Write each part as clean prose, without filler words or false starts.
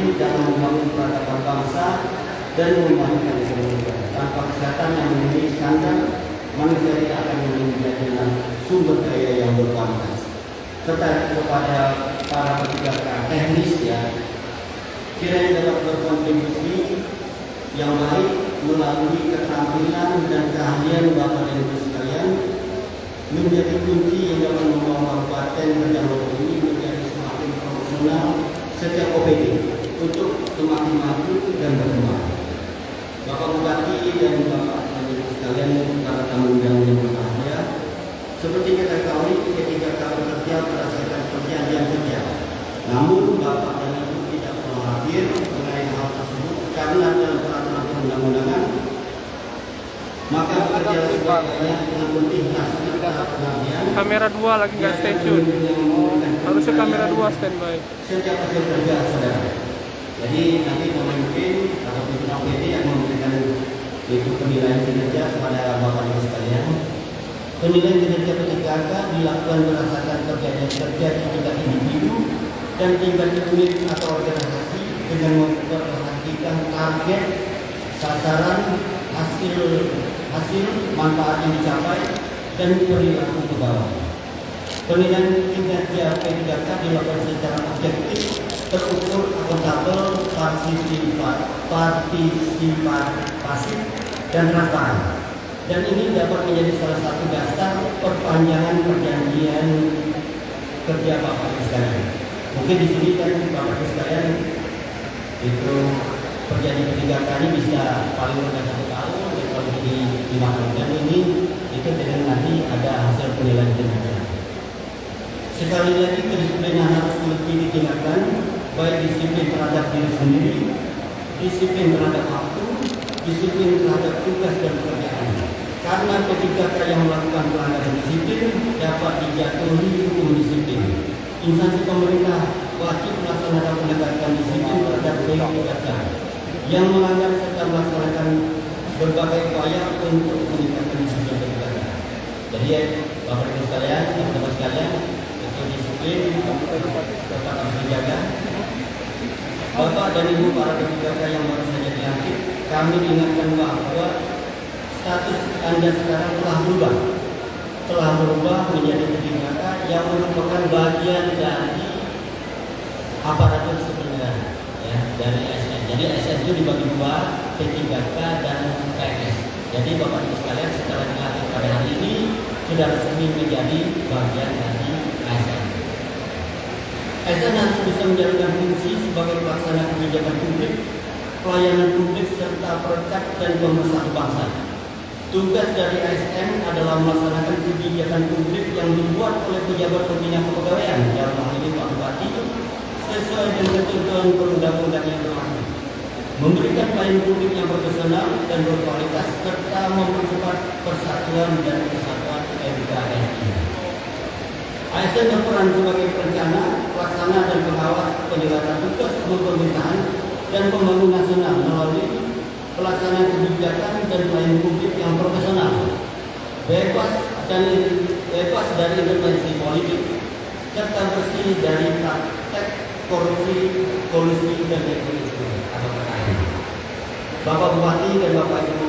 disiplin dalam membangun peradaban bangsa dan membangunkan ekonomi. Tanpa kesehatan yang memenuhi standar, manusia akan menjadi sumber daya yang berkualitas. Serta kepada para pekerja teknis ya, kiranya dapat berkontribusi yang baik melalui keterampilan dan keahlian Bapak dan Ibu sekalian menjadi kunci yang dapat membawa kabupaten Rejang ini menjadi semakin profesional setiap OPD untuk semakin maju dan berkembang. Bapak Bupati dan Bapak dan Ibu sekalian, para tamu undangan yang berbahagia, seperti kita ketahui ketika kami bekerja berdasarkan perjanjian kerja, namun Bapak dan Ibu tidak pernah hadir mengenai hal tersebut karena dalam peraturan perundang-undangan, maka bekerja sebaiknya dengan penting pengabdian. Kamera 2 lagi nggak stay tune. Harusnya kamera 2 standby. Setiap hasil kerja saudara. Jadi nanti pemimpin atau pimpinan OPD yang memberikan itu penilaian kinerja kepada Bapak Ibu sekalian. Penilaian kinerja P3K dilakukan berdasarkan kerja di tingkat individu dan tingkat unit atau organisasi dengan memperhatikan target, sasaran, hasil manfaat yang dicapai dan perilaku ke bawah. Penilaian kinerja P3K dilakukan secara objektif, terukur, akuntabel, partisipatif, dan transparan. Dan ini dapat menjadi salah satu dasar perpanjangan perjanjian kerja Bapak Ibu sekalian. Mungkin di sini kan Bapak Ibu sekalian itu perjanjian P3K ini bisa paling rendah 1 tahun, kalau jadi 5 tahun, dan ini itu dengan nanti ada hasil penilaian kinerja. Sekali lagi kedisiplinan harus lebih ditingkatkan, baik disiplin terhadap diri sendiri, disiplin terhadap waktu, disiplin terhadap tugas dan pekerjaan. Karena P3K yang melakukan pelanggaran disiplin dapat dijatuhi hukum disiplin. Instansi pemerintah wajib melaksanakan penegakan disiplin terhadap P3K yang melanggar serta melaksanakan berbagai upaya untuk meningkatkan disiplin P3K. Jadi Bapak Ibu sekalian, teman-teman sekalian, itu disiplin tetap harus dijaga. Bapak dan Ibu para P3K yang baru saja dilantik, kami ingatkan bahwa status Anda sekarang telah berubah menjadi P3K yang merupakan bagian dari aparatur sipil negara, ya, dari ASN. Jadi ASN itu dibagi dua, P3K dan PNS. Jadi Bapak Ibu sekalian setelah dilantik pada hari ini sudah resmi menjadi bagian dari ASN. ASN harus bisa menjalankan fungsi sebagai pelaksana kebijakan publik, pelayanan publik serta perekat dan pemersatu bangsa. Tugas dari ASN adalah melaksanakan kebijakan publik yang dibuat oleh pejabat pembina kepegawaian, dalam hal ini Pak Bupati, sesuai dengan ketentuan perundang-undangan yang berlaku, memberikan pelayanan publik yang profesional dan berkualitas serta mempercepat persatuan dan kesatuan NKRI. ASN berperan sebagai perencana, pelaksana dan pengawas penyelenggaraan tugas pemerintahan dan pembangunan nasional melalui pelaksanaan kebijakan dan pelayanan publik yang profesional, bebas dari intervensi politik, serta bersih dari praktek korupsi, kolusi dan nepotisme atau PKI. Bapak Bupati dan Bapak Ibu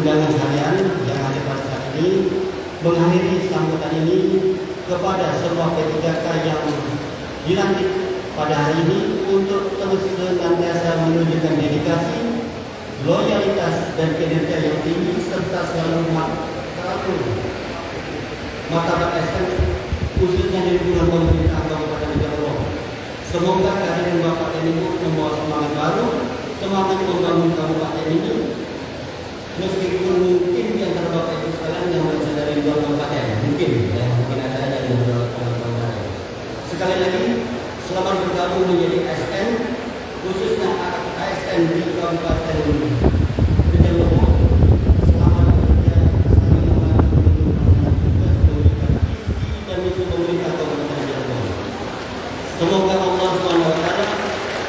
undangan sekalian yang hadir pada saat ini, mengakhiri sambutan ini kepada semua P3K yang dilantik pada hari ini untuk terus senantiasa menunjukkan dedikasi, loyalitas dan kinerja yang tinggi serta selalu martabat ASN khususnya di lingkungan pemerintah Kabupaten Rejang. Semoga kehadiran Bapak dan Ibu membawa semangat baru, semangat membangun kabupaten ini. Meskipun mungkin di antara Bapak Ibu sekalian yang berasal dari luar kabupaten, mungkin ada dari luar kabupaten. Sekali lagi, selamat bergabung menjadi ASN, khususnya ASN di Kabupaten Rejang Lebong. Selamat bekerja sambil melaksanakan tugas memberikan visi dan misi pemerintah Kabupaten Rejang Lebong. Semoga Allah SWT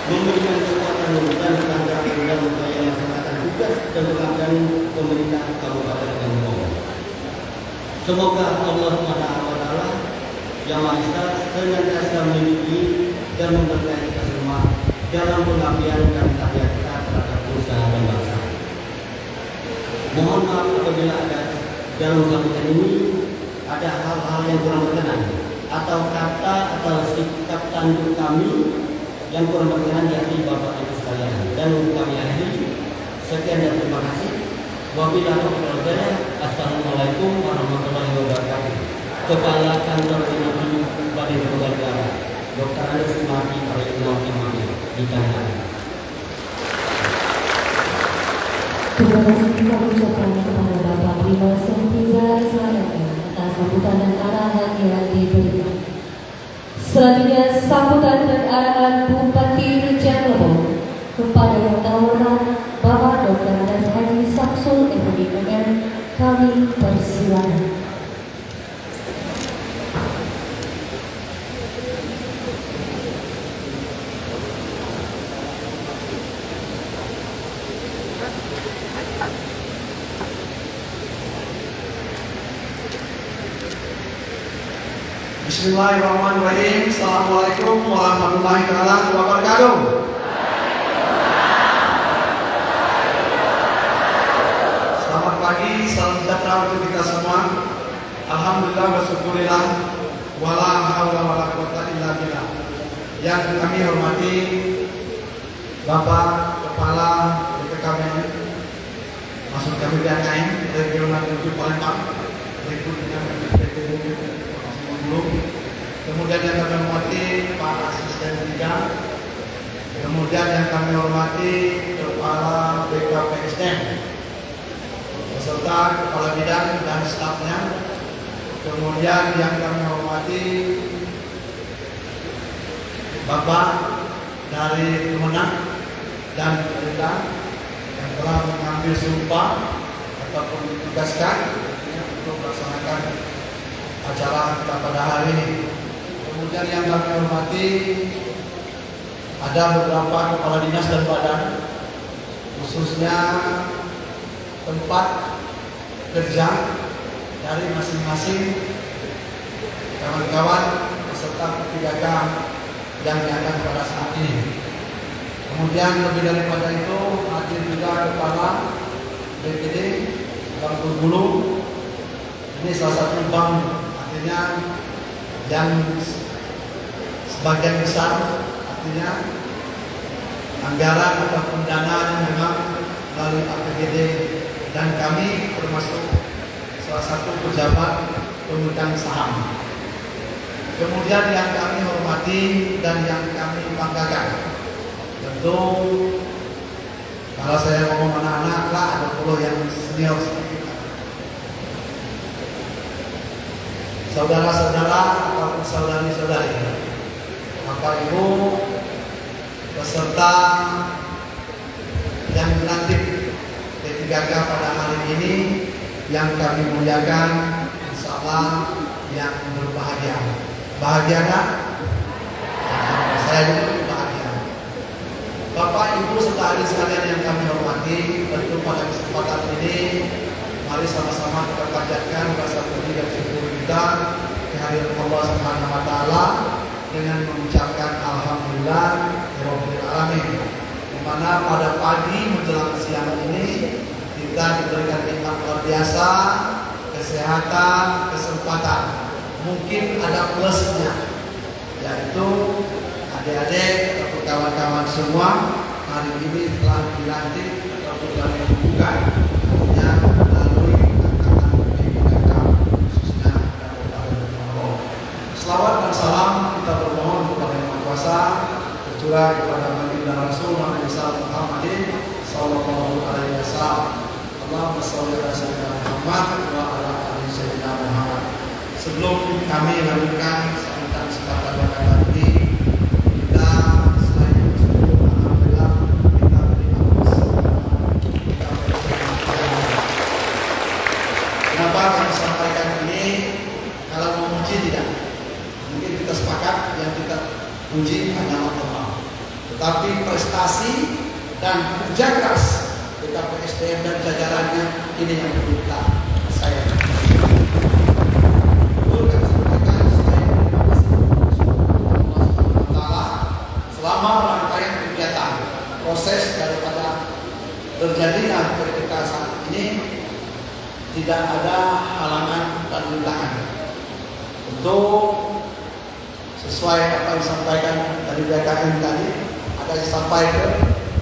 memberikan kekuatan dan kelancaran dalam upaya melaksanakan tugas dan pengabdian pemerintah Kabupaten Rejang Lebong. Semoga Allah SWT yang Maha Esa senantiasa melindungi dan memberkati kita semua. dalam pengabdian dan karya kita terhadap usaha dan bangsa. Mohon maaf apabila ada dalam sambutan ini ada hal-hal yang kurang berkenan atau kata atau sikap tanduk kami yang kurang berkenan di hati Bapak Ibu sekalian, dan kami akhiri. Sekian dan terima kasih. Wabillahi taufiq wal hidayah. Assalamualaikum warahmatullahi wabarakatuh. Kepala Kantor Pendidikan Badan Negara, Dr. Andes Mati Parayuno Kimami di Tangerang. Terima kasih kita ucapkan kepada Bapak Bima Sentiza Sarana atas sambutan dan arahan yang diberikan. Selanjutnya sambutan dan arahan Bupati Rejang Lebong kepada yang terhormat Bapak Dr. Andes Haji Samsul MPD, kami persilakan. Bismillahirrahmanirrahim. Assalamualaikum warahmatullahi wabarakatuh. Selamat pagi, salam sejahtera untuk kita semua. Alhamdulillah wa syukurillah, wala haula wala quwata illa billah. Yang kami hormati Bapak Kepala BPKB Masuk kami DKM Regional 7 Palembang, berikut dengan BPKB. Kemudian yang kami hormati Pak Asisten 3, kemudian yang kami hormati Kepala BKPSDM beserta Kepala Bidang dan stafnya, kemudian yang kami hormati Bapak dari Kemenang dan pemerintah yang telah mengambil sumpah ataupun ditugaskan untuk melaksanakan acara kita pada hari ini. Kemudian yang kami hormati ada beberapa kepala dinas dan badan, khususnya tempat kerja dari masing-masing kawan-kawan peserta P3K yang diadakan pada saat ini. Kemudian lebih daripada itu hadir juga kepala BPD Bank Bengkulu. Ini salah satu bank, artinya yang sebagian besar artinya anggaran ataupun dana yang memang melalui APBD, dan kami termasuk salah satu pejabat pemegang saham. Kemudian yang kami hormati dan yang kami banggakan, tentu kalau saya ngomong anak-anak lah, ada puluh yang senior seperti kita. Saudara-saudara ataupun saudari-saudari, Bapak Ibu peserta yang dilantik P3K pada hari ini yang kami muliakan, insya Allah yang berbahagia. Bahagia kan? Saya juga bahagia. Bapak Ibu serta adik sekalian yang kami hormati, tentu pada kesempatan ini mari sama-sama kita panjatkan rasa puji dan syukur kita kehadiran Allah Subhanahu wa taala dengan mengucapkan alhamdulillah rabbil alamin. Di mana pada pagi menjelang siang ini kita diberikan nikmat luar biasa, kesehatan, kesempatan. Mungkin ada plusnya, yaitu adik-adik atau kawan-kawan semua hari ini telah dilantik atau telah dibuka, artinya melalui angkatan P3K khususnya Kabupaten Lombok. Selawat dan salam kita bermohon kepada Yang Maha Kuasa, tercurah kepada baginda Rasul Muhammadin sallallahu alaihi wasallam. Allahumma shalli ala sayyidina Muhammad wa ala ali sayyidina Muhammad. Sebelum kami lanjutkan sambutan singkat kata ini, kita selain bersyukur alhamdulillah kita berterima kasih. Kenapa kami sampaikan ini? Kalau memuji tidak, mungkin kita sepakat yang kita puji hanyalah Allah. Tetapi prestasi dan kerja keras BKPSDM dan jajarannya ini yang perlu kita sayang. Selama rangkaian kegiatan proses daripada terjadinya PPK saat ini tidak ada halangan dan rintangan. Untuk sesuai apa yang disampaikan dari BKN tadi, ada sampai ke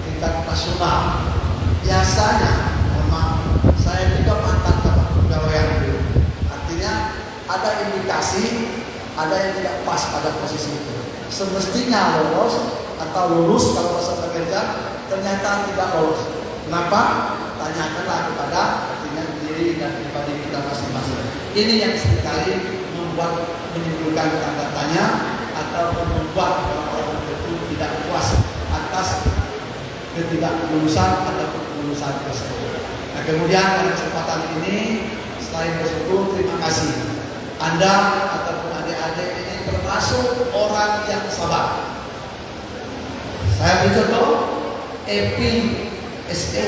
tingkat nasional. Biasanya, memang saya juga mantan kepegawaian dulu. Artinya ada indikasi, ada yang tidak pas pada posisi itu. Semestinya lolos atau lulus kalau bahasa pekerja, ternyata tidak lolos. Kenapa? Tanyakanlah kepada diri dan pribadi kita masing-masing. Ini yang seringkali menimbulkan tanda tanya atau membuat orang tertentu tidak puas atas ketidaklulusan ataupun kelulusan tersebut. Nah, kemudian pada kesempatan ini selain bersyukur, terima kasih Anda ataupun adik-adik ini termasuk orang yang sabar. Saya beri contoh, Epi SE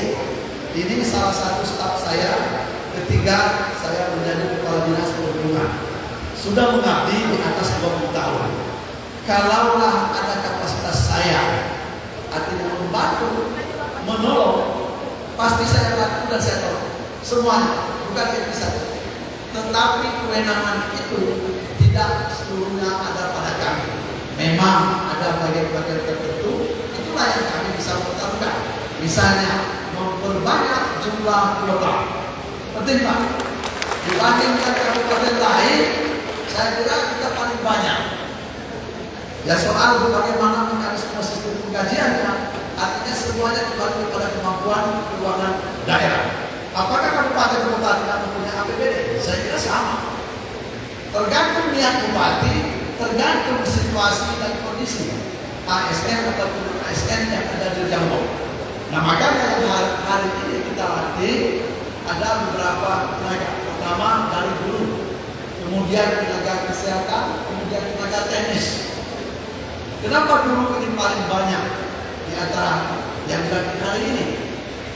ini salah satu staf saya ketika saya menjadi kepala dinas perhubungan. Sudah mengabdi di atas 20 tahun. Kalaulah ada kapasitas saya, artinya membantu, menolong, pasti saya lakukan dan saya tolong. Semuanya, bukan Epi saja. Tetapi kewenangan itu tidak seluruhnya ada pada kami. Memang ada bagian-bagian tertentu, itulah yang kami bisa pertaruhkan. Misalnya, memperbanyak jumlah kuota. Penting Pak, dibandingkan kabupaten lain, saya kira kita paling banyak. Ya soal bagaimana mekanisme sistem pengkajiannya, artinya semuanya kembali kepada kemampuan keuangan daerah. Apakah kabupaten kota tidak mempunyai APBD? Saya kira sama. Tergantung niat bupati, tergantung situasi dan kondisi ASN ataupun ASN yang ada di Jambi. Nah makanya hari ini kita latih ada beberapa tenaga. Pertama dari guru, kemudian tenaga kesehatan, kemudian tenaga teknis. Kenapa guru ini paling banyak di antara yang dilatih hari ini?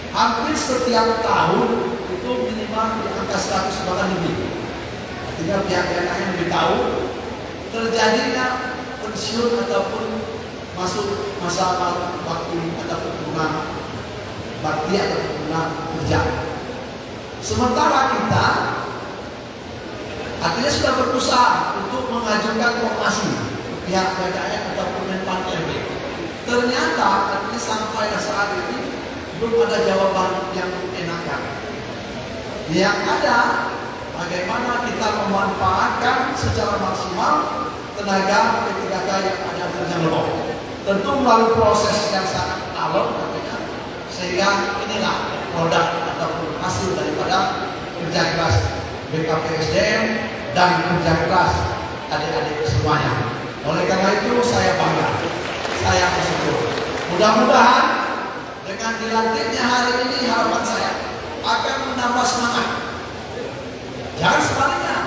Hampir setiap tahun itu minimal di angka 100 bahkan lebih. Artinya pihak-pihak yang lebih tahu terjadinya pensiun ataupun masuk masa bakti ataupun tunang bakti ataupun tunang kerja. Sementara kita artinya sudah berusaha untuk mengajukan formasi pihak BKN ataupun Menpan RB. Ternyata artinya sampai saat ini belum ada jawaban yang enakan. Yang ada bagaimana kita memanfaatkan secara maksimal tenaga P3K yang ada di Jambi. Tentu melalui proses yang sangat alot namanya, sehingga inilah produk ataupun hasil daripada kerja keras BKPSDM dan kerja keras adik-adik semuanya. Oleh karena itu saya bangga, saya bersyukur. Mudah-mudahan dengan dilantiknya hari ini harapan saya akan menambah semangat. Jangan sebaliknya,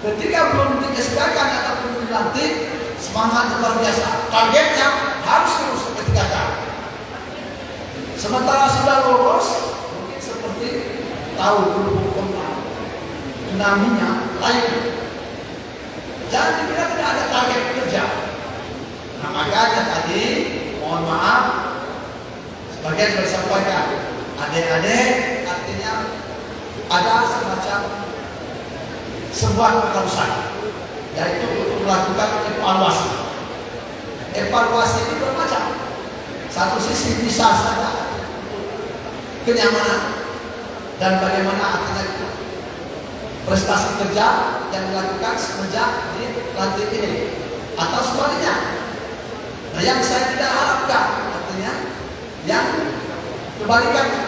ketika belum dikesahkan ataupun dilantik, semangat luar biasa. Targetnya harus terus ketika sementara sudah lolos, mungkin seperti tahu dulu dinaminya lain. Jangan dikira tidak ada target kerja. Nah makanya tadi mohon maaf, sebagian sudah disampaikan, adik-adik artinya ada semacam sebuah keharusan, yaitu untuk melakukan evaluasi. Evaluasi ini bermacam. Satu sisi bisa saja kenyamanan dan bagaimana artinya prestasi kerja yang dilakukan semenjak dilantik ini, atau sebaliknya. Nah yang saya tidak harapkan artinya yang kebalikannya.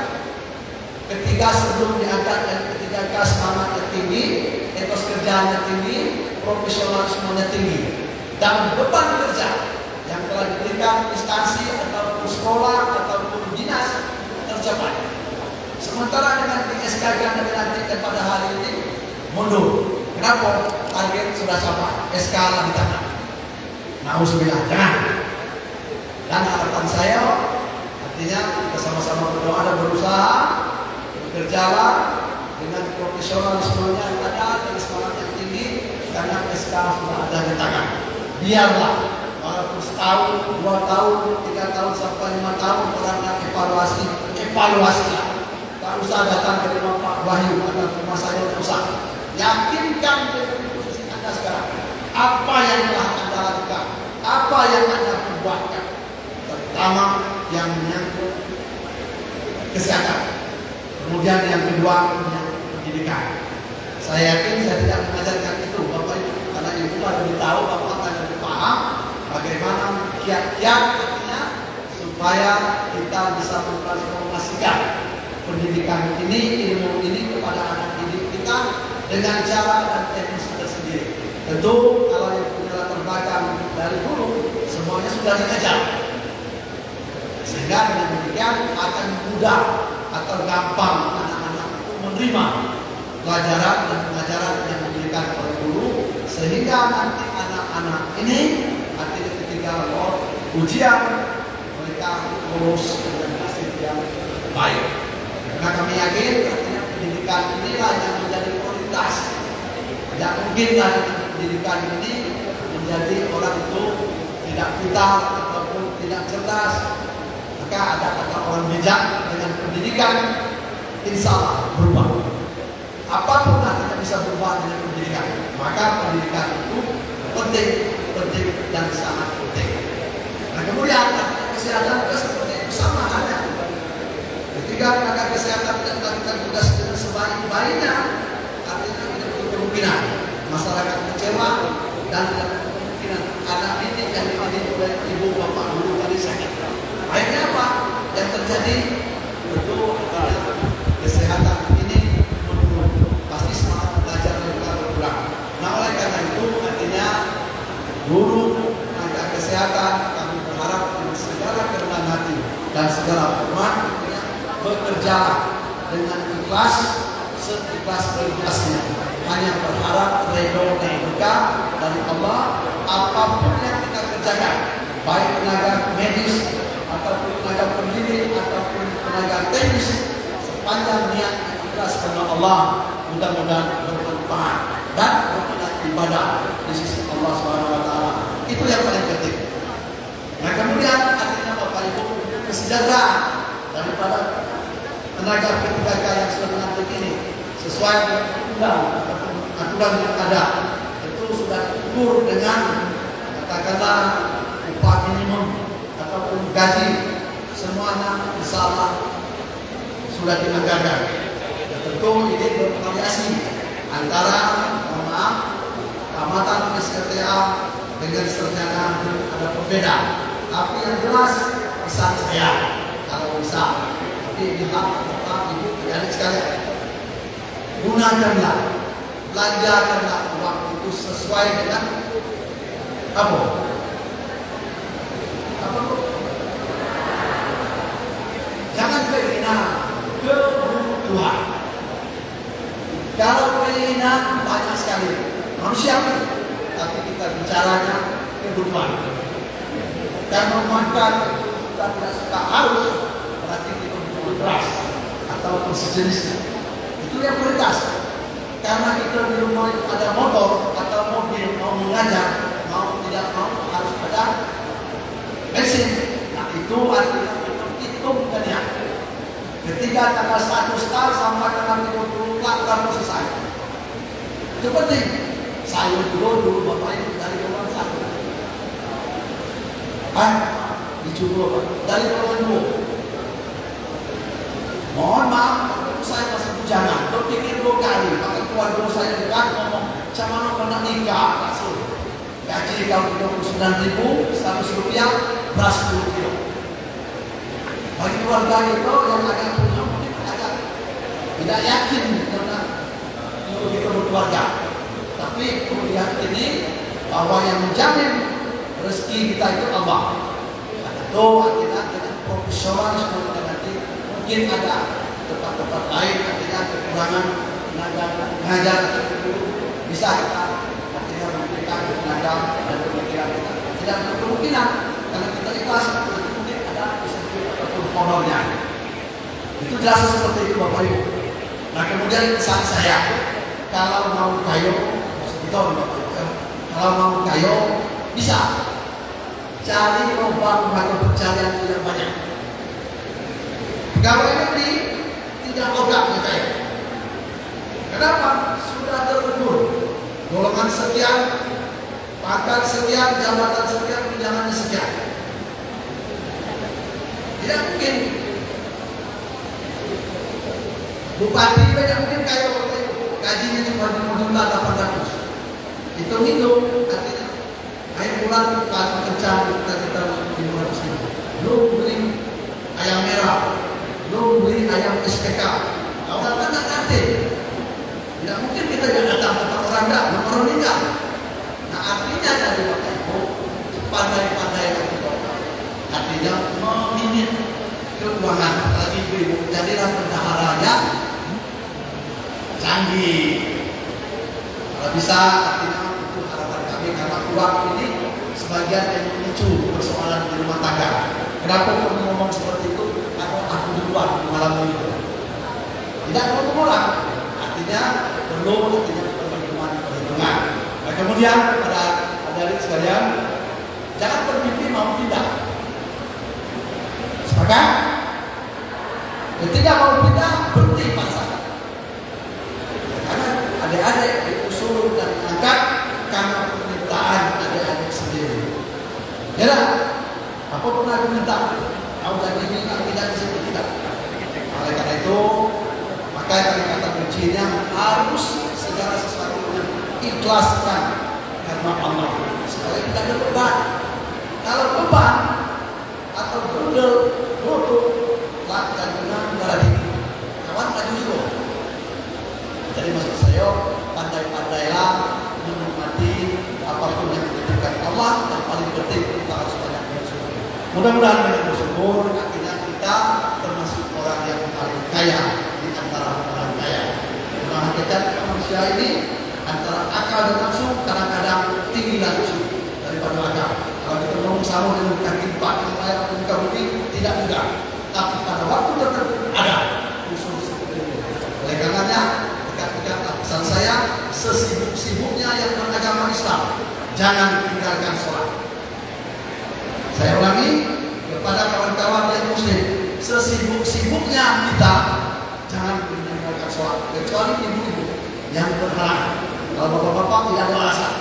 Ketika sebelum diangkat dan ketika semangatnya tinggi, etos kerjanya tinggi, profesionalismenya tinggi, dan beban kerja yang telah diberikan instansi ataupun sekolah ataupun dinas tercapai. Sementara dengan di-SK yang dilantikkan pada hari ini mundur. Kenapa? Target sudah capai, SK lah di tangan. Nauzubillah, jangan. Dan harapan saya artinya kita sama-sama berdoa dan berusaha bekerjalah dengan profesionalismenya yang ada dan semangat yang tinggi, karena SK sudah ada di tangan. Biarlah walaupun setahun, 2 tahun, 3 tahun sampai 5 tahun orang evaluasi lah. Tak usah datang ke rumah Pak Wahyu atau ke rumah saya, tak usah. Yakinkan dengan posisi Anda sekarang. Apa yang telah Anda lakukan, apa yang Anda perbuatkan, terutama yang menyangkut kesehatan. Kemudian yang kedua, pendidikan. Saya yakin saya tidak mengajarkan itu, Bapak Ibu, karena Ibu lebih tahu, Bapak akan lebih paham bagaimana kiat-kiat supaya kita bisa mentransformasikan pendidikan ini, ilmu ini kepada anak didik kita dengan cara dan teknis tersendiri. Tentu kalau yang punya latar belakang dari dulu semuanya sudah diajar, sehingga dengan demikian akan mudah atau gampang anak-anak itu menerima pelajaran dan pengajaran yang diberikan oleh guru, sehingga nanti anak-anak ini nanti ketika ujian mereka lulus dengan hasil yang baik. Karena kami yakin artinya pendidikan inilah yang menjadi prioritas. Tidak mungkin lagi pendidikan ini menjadi orang itu tidak pintar ataupun tidak cerdas. Maka ada kata orang bijak, dengan pendidikan insya Allah berubah. Apapun kita bisa berubah dengan pendidikan. Maka pendidikan itu penting dan sangat penting. Nah kemudian kesehatan juga seperti itu sama halnya. Ketika tenaga kesehatan tidak melakukan tugas dengan sebaik-baiknya, artinya tidak kemungkinan masyarakat kecewa dan kemungkinan anak didik yang dididik oleh ibu bapak guru tadi sakit. Akhirnya apa yang terjadi? Tentu kesehatan ini menurun, pasti semangat belajar mereka berkurang. Nah oleh karena itu artinya guru tenaga kesehatan kami berharap dengan segala kerendahan hati dan segala hormat bekerja dengan ikhlas, seikhlas-ikhlasnya, hanya berharap ridho dan berkah dari Allah. Apapun yang kita kerjakan, baik tenaga medis ataupun tenaga pendidik ataupun tenaga teknis, sepanjang niat ikhlas karena Allah, mudah-mudahan bermanfaat dan berkenan ibadah di sisi Allah SWT. Itu yang paling penting. Nah kemudian artinya Bapak Ibu, kesejahteraan daripada tenaga P3K yang sudah menanti ini sesuai dengan undang ataupun aturan yang ada, itu sudah diukur dengan katakanlah upah minimum ataupun gaji, semuanya insyaallah sudah dianggarkan. Dan tentu ini bervariasi antara tamatan SRTA dengan sarjana ada berbeda. Tapi yang jelas pesan saya kalau bisa, tapi lihat Bapak Ibu adik sekalian, gunakanlah, belanjakanlah uang itu sesuai dengan apa? Jangan keinginan, kebutuhan. Kalau keinginan banyak sekali manusiawi, tapi kita bicaranya kebutuhan. Dan memakan kita tidak suka harus, berarti kita butuh beras atau sejenisnya. Itu yang prioritas. Karena kita belum mau ada motor atau mobil, mau mengajar, mau tidak mau harus ada bensin. Nah itu artinya hitungkan ya. Ketika tanggal 1 start sampai tanggal 30 baru selesai. Itu penting. Sayur dulu Bapak Ibu dari golongan 1. Dicukup dari golongan 2. Mohon maaf, saya masih bujangan. Berpikir 2 kali. Maka keluarga saya dekat ngomong, macam mana kena nikah? Kasih. Gaji kalau 29.000, 100 rupiah, beras 10 kilo. Bagi keluarga itu yang agak punya mungkin agak tidak yakin karena kita berkeluarga. Tapi kemudian ini bahwa yang menjamin rezeki kita itu Allah. Tentu artinya dengan profesionalisme kita nanti mungkin ada tempat-tempat lain artinya kekurangan tenaga mengajar bisa kita artinya memberikan tenaga dan pemikiran kita. Tidak ada kemungkinan karena kita ikhlas mungkin ada insentif ataupun honornya. Itu jelas seperti itu Bapak Ibu. Nah kemudian pesan saya, kalau mau kayu kalau mau kayu bisa cari lubang atau pencarian yang banyak. Pegawai negeri tidak logak saya. Kenapa? Sudah terukur. Golongan sekian, pangkat sekian, jabatan sekian, tunjangannya sekian. Tidak mungkin. Bupati banyak mungkin kaya waktu itu. Gajinya cuma 5.800.000. Hitung-hitung, artinya akhir bulan paling kencang kita 500.000. Belum beli ayam merah, belum beli ayam SPK. Orang kan tak ngerti. Tidak mungkin kita yang datang ke orang enggak, nomor enggak. Nah artinya dari Bapak Ibu, pandai-pandai kita. Artinya meminit keuangan. Lagi ibu jadilah bendahara ya canggih. Kalau bisa, artinya itu harapan kami karena uang ini sebagian yang memicu persoalan di rumah tangga. Kenapa kami ngomong seperti itu? Karena aku duluan mengalami itu. Tidak perlu orang, artinya perlu perhitungan. Nah, kemudian kepada adik sekalian, jangan bermimpi mau pindah. Sepakat? Ketika mau pindah, berhenti paksa. Karena adik-adik diusul dan diangkat karena permintaan adik-adik sendiri. Ya, apa pernah aku minta? Kau jadi ini, tidak disebut tidak. Oleh karena itu, maka kata kuncinya harus segala sesuatunya ikhlaskan karena Allah supaya tidak ada beban. Kalau beban atau bundel, bodoh, lancar dengan darah tinggi. Kawan maju juga. Jadi maksud saya pandai-pandailah menikmati apapun yang diberikan Allah. Yang paling penting kita harus banyak bersyukur. Mudah-mudahan dengan bersyukur akhirnya kita termasuk orang yang paling kaya di antara orang kaya. Karena hakikat manusia ini antara akal dan nafsu kadang-kadang tinggi nafsu daripada akal. Kalau kita ngomong sama dengan kaki empat yang lain atau muka bumi tidak juga. Tapi pada waktu tertentu ada usul seperti itu. Oleh karenanya dekat-dekat pesan saya sesibuk-sibuknya yang beragama Islam jangan tinggalkan sholat. Saya ulangi kepada kawan-kawan yang muslim, sesibuk-sibuknya kita jangan meninggalkan sholat, kecuali ibu-ibu yang berhalangan. Kalau bapak-bapak tidak ada alasan.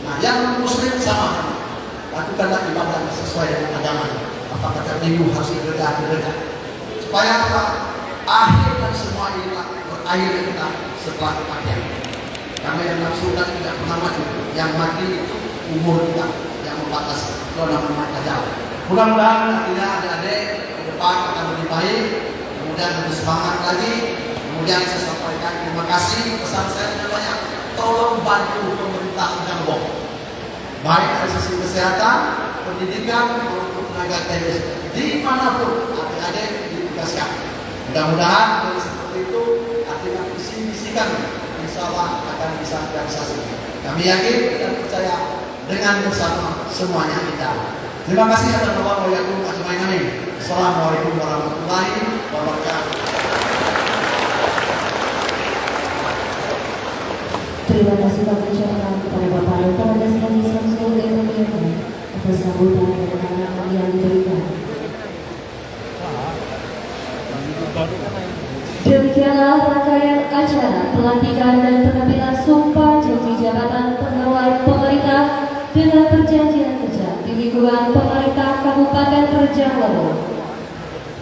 Nah, yang muslim sama, lakukanlah ibadah sesuai dengan agama. Apa kata minggu harus dibedah, supaya apa? Akhir dan semua ini berakhir kita setelah kematian. Karena yang nafsu dan tidak pernah mati, yang mati itu umur kita yang membatasi. Kalau namanya ajal. Mudah-mudahan nantinya adik-adik ke depan akan lebih baik, kemudian lebih semangat lagi. Kemudian saya sampaikan terima kasih, pesan saya banyak. Tolong bantu pemerintah Jambon, baik dari sisi kesehatan, pendidikan, maupun tenaga teknis dimanapun adik-adik ditugaskan. Mudah-mudahan dari seperti itu artinya visi-misi kami insya Allah akan bisa realisasi. Kami yakin dan percaya dengan bersama semuanya kita. Terima kasih atas wabarakatuh. Assalamualaikum warahmatullahi wabarakatuh. Terima kasih kami ucapkan kepada Bapak Dr. Andes Haji Samsul Ekonomi atas sambutan dan pengarahan yang diberikan. Demikianlah rangkaian acara pelantikan dan pengambilan sumpah janji jabatan pegawai pemerintah dengan perjanjian kerja di lingkungan pemerintah Kabupaten Rejang Lebong.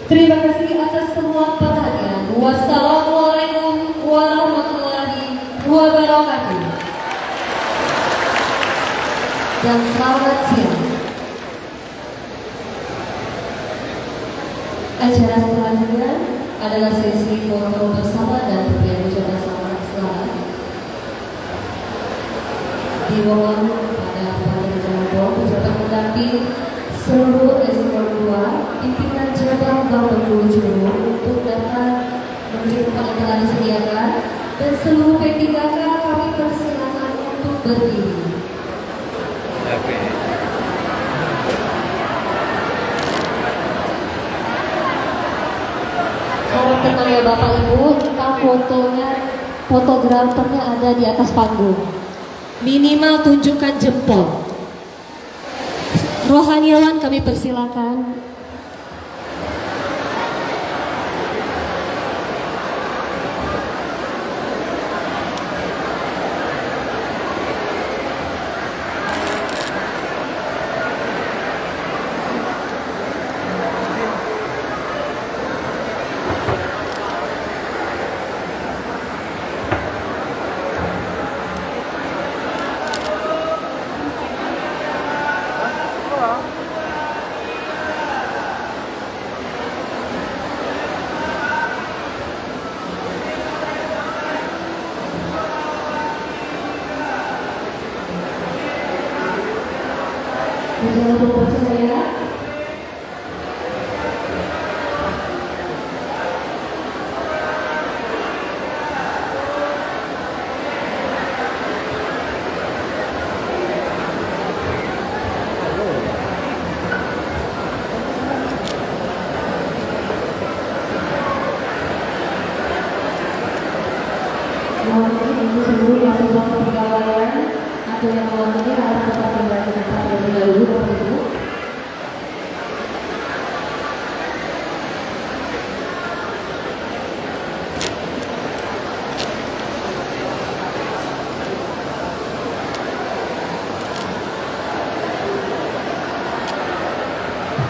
Terima kasih atas semua perhatian. Wassalamualaikum warahmatullahi wabarakatuh. Dan selamat siang. Acara selanjutnya adalah sesi foto bersama dan pemberian ucapan selamat. Dimohon pada Bupati Jambon, pejabat pendamping seluruh Ekspor 2, pimpinan cabang Bank Bengkulu Juru untuk datang menuju tempat yang telah disediakan, dan seluruh P3K kami persilakan untuk berdiri. Harap tenang ya Bapak Ibu, kita fotografernya ada di atas panggung. Minimal tunjukkan jempol. Rohaniawan kami persilakan. untuk percaya. Ibu semua yang sedang pegawaian atau yang mewakili harus tetap tinggal di tempat terlebih dahulu, Bapak Ibu.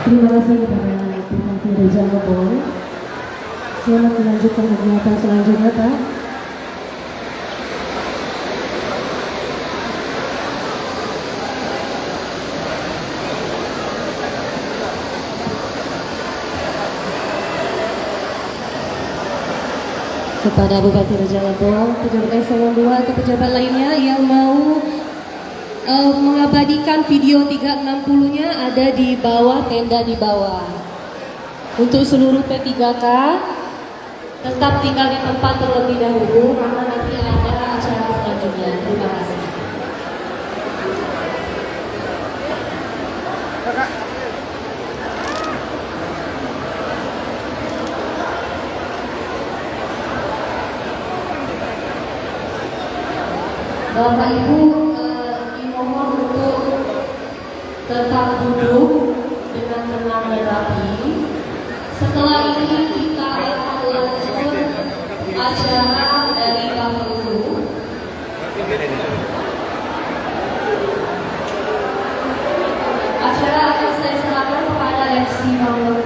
Terima kasih kepada Bupati Reza Ngobong. Selamat melanjutkan kegiatan selanjutnya, Pak. Kepada Bupati Reza Ngobong, pejabat eselon 2 atau pejabat lainnya yang mau mengabadikan video 360-nya ada di bawah, tenda di bawah. Untuk seluruh P3K, tetap tinggal di tempat terlebih dahulu karena nanti ada acara selanjutnya. Terima kasih. Bapak Ibu dimohon untuk tetap duduk dengan tenang dan rapi. Setelah ini kita akan lanjut acara dari Kapolri. Acara akan saya serahkan kepada MC Bang